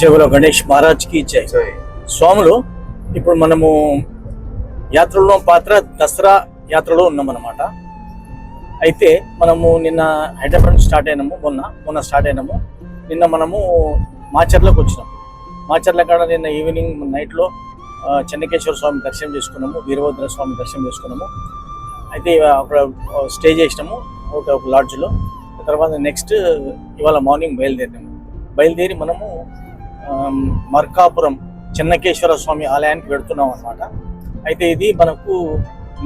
జయబలో గణేష్ మహారాజ్కి జై. స్వాములు ఇప్పుడు మనము యాత్రలో పాత్ర దసరా యాత్రలో ఉన్నామన్నమాట. అయితే మనము నిన్న హైదరాబాద్ స్టార్ట్ అయినాము, మొన్న స్టార్ట్ అయినాము. నిన్న మనము మాచర్లకు వచ్చినాము. మాచర్ల కాడ నిన్న ఈవినింగ్ నైట్లో చెన్నకేశ్వర స్వామి దర్శనం చేసుకున్నాము, వీరభద్ర స్వామి దర్శనం చేసుకున్నాము. అయితే అక్కడ స్టే చేసినాము ఒక లాడ్జ్లో. తర్వాత నెక్స్ట్ ఇవాళ మార్నింగ్ బయలుదేరి మనము మర్కాపురం చెన్నకేశ్వర స్వామి ఆలయానికి వెళుతున్నాం అన్నమాట. అయితే ఇది మనకు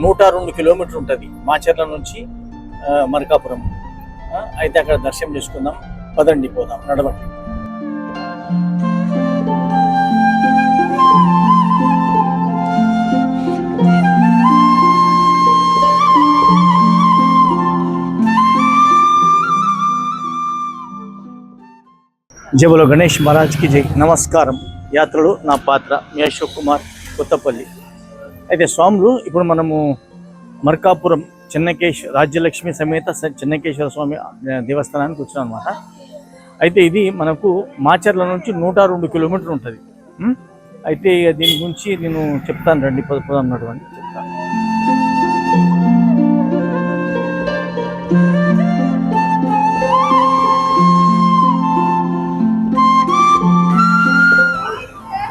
102 కిలోమీటర్లు ఉంటుంది మాచర్ల నుంచి మర్కాపురం. అయితే అక్కడ దర్శనం చేసుకుందాం, పదండి పోదాం, నడవండి. జయబలో గణేష్ మహారాజ్కి జై. నమస్కారం. యాత్రలు నా పాత్ర మీ అశోక్ కుమార్, కొత్తపల్లి. అయితే స్వాములు ఇప్పుడు మనము మర్కాపురం రాజ్యలక్ష్మి సమేత చెన్నకేశ్వర స్వామి దేవస్థానానికి వచ్చినాం అనమాట. అయితే ఇది మనకు మాచర్ల నుంచి 102 కిలోమీటర్లు ఉంటుంది. అయితే దీని గురించి నేను చెప్తాను, రండి పోదాం నడవండి చెప్తాను.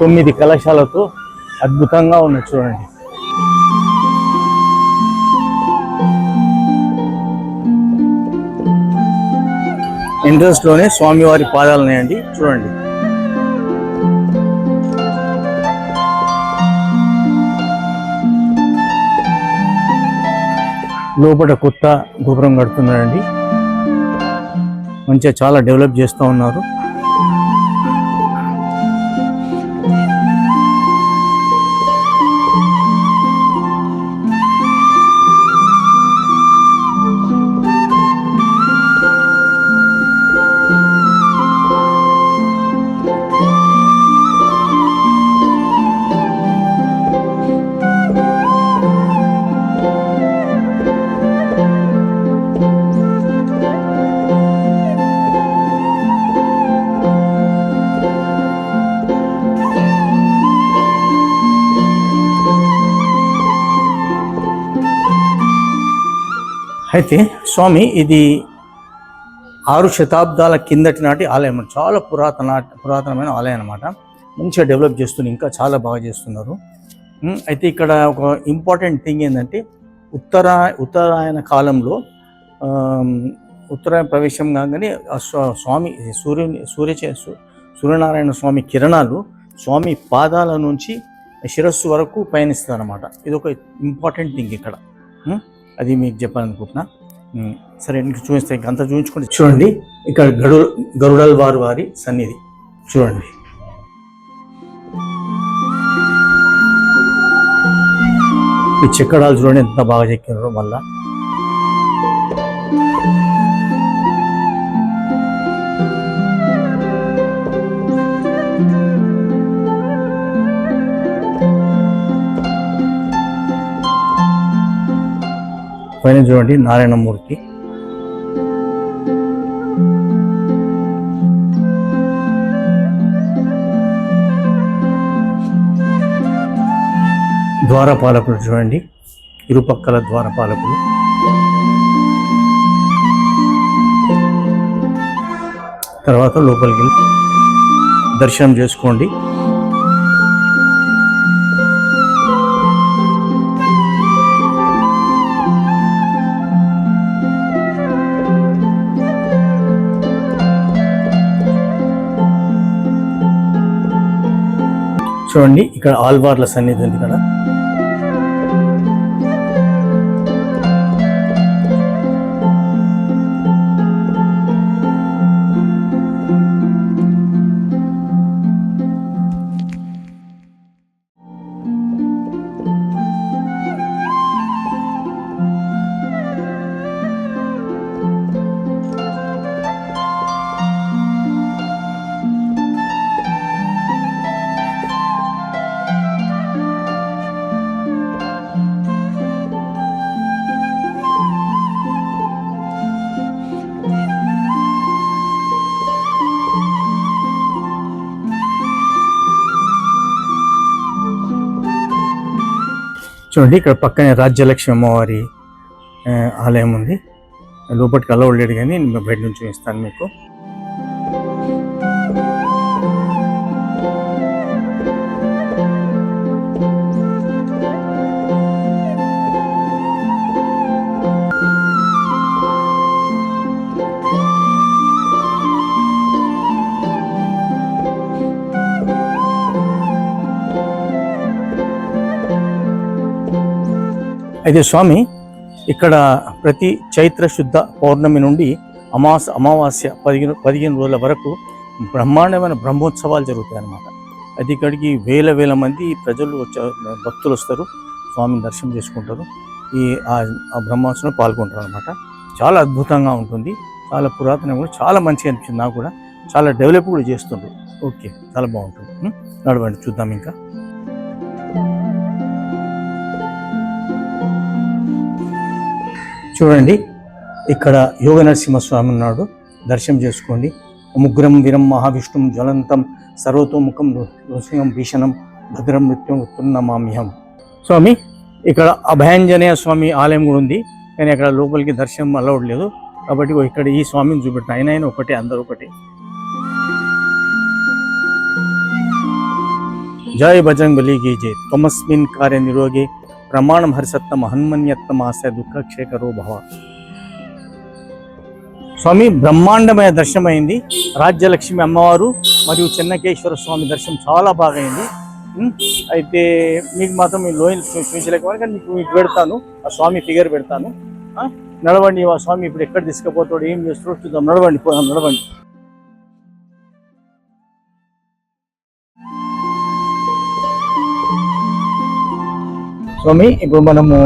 తొమ్మిది కలశాలతో అద్భుతంగా ఉన్నాయి చూడండి. ఎంట్రన్స్ లోనే స్వామివారి పాదాలు ఉన్నాయండి, చూడండి. లోపల కొత్త గోపురం కడుతున్నారండి, మంచిగా చాలా డెవలప్ చేస్తూ ఉన్నారు. అయితే స్వామి ఇది 6 శతాబ్దాల కిందటి నాటి ఆలయం, చాలా పురాతనమైన ఆలయం అన్నమాట. మంచిగా డెవలప్ చేస్తున్నారు, ఇంకా చాలా బాగా చేస్తున్నారు. అయితే ఇక్కడ ఒక ఇంపార్టెంట్ థింగ్ ఏంటంటే ఉత్తరాయణ కాలంలో ఉత్తరాయణ ప్రవేశం కాగానే స్వామి సూర్యనారాయణ స్వామి కిరణాలు స్వామి పాదాల నుంచి శిరస్సు వరకు పయనిస్తుంది అన్నమాట. ఇది ఒక ఇంపార్టెంట్ థింగ్ ఇక్కడ, అది మీకు చెప్పాలనుకుంటున్నా. సరే, చూపిస్తే అంతా చూపించుకోండి. చూడండి, ఇక్కడ గరుడల్ వారి సన్నిధి చూడండి. ఈ చెక్కడాలు చూడండి ఎంత బాగా చెక్కినారో. మళ్ళా పైన చూడండి నారాయణమూర్తి. ద్వారపాలకులు చూడండి, ఇరుపక్కల ద్వారపాలకులు. తర్వాత లోపలికి దర్శనం చేసుకోండి. చూడండి, ఇక్కడ ఆల్వార్ల సన్నిధి ఉంది కదా. చూడండి ఇక్కడ పక్కనే రాజ్యలక్ష్మి అమ్మవారి ఆలయం ఉంది. లోపలికి అలౌడ్ లేడు కానీ నేను బయట నుంచి చూపిస్తాను మీకు. అయితే స్వామి ఇక్కడ ప్రతి చైత్ర శుద్ధ పౌర్ణమి నుండి అమావాస్య 15 రోజుల వరకు బ్రహ్మాండమైన బ్రహ్మోత్సవాలు జరుగుతాయి అన్నమాట. అది ఇక్కడికి వేల మంది ప్రజలు భక్తులు వస్తారు, స్వామిని దర్శనం చేసుకుంటారు, ఆ బ్రహ్మోత్సవంలో పాల్గొంటారు అనమాట. చాలా అద్భుతంగా ఉంటుంది, చాలా పురాతనం కూడా, చాలా మంచిగా అనిపించింది నాకు కూడా. చాలా డెవలప్ కూడా చేస్తుండ్రు. ఓకే, చాలా బాగుంటుంది. నడవండి చూద్దాం ఇంకా. చూడండి ఇక్కడ యోగ నరసింహస్వామి ఉన్నాడు, దర్శనం చేసుకోండి. ముగ్గురం వీరం మహావిష్ణుం జ్వలంతం సర్వతోముఖం నృసింహం భీషణం భద్రం మృత్యుం ఉత్తున్నమామ్యహం. స్వామి ఇక్కడ అభయాంజనేయ స్వామి ఆలయం కూడా ఉంది, కానీ అక్కడ లోపలికి దర్శనం అలౌడ్ లేదు కాబట్టి ఇక్కడ ఈ స్వామిని చూపెట్టిన ఆయన ఒకటే, అందరూ ఒకటే. జయ బజరంగ్ బలి కీ జై. త్వమస్మిన్ కార్య నిరోగే ప్రమాణం హరిసత్తం హనుమన్యత్తం ఆశయ దుఃఖక్షేకరో భవ. స్వామి బ్రహ్మాండమైన దర్శనం అయింది. రాజ్యలక్ష్మి అమ్మవారు మరియు చెన్నకేశ్వర స్వామి దర్శనం చాలా బాగా అయింది. అయితే మీకు మాత్రం మీ లోయలు చూపించలేకపోతే కానీ మీకు పెడతాను, ఆ స్వామి ఫిగర్ పెడతాను. నడవండి, ఆ స్వామి ఇప్పుడు ఎక్కడ తీసుకుపోతాడు, ఏం చేస్తాడో చూద్దాం. నడవండి, పోదాం, నడవండి. స్వామి ఇప్పుడు మనము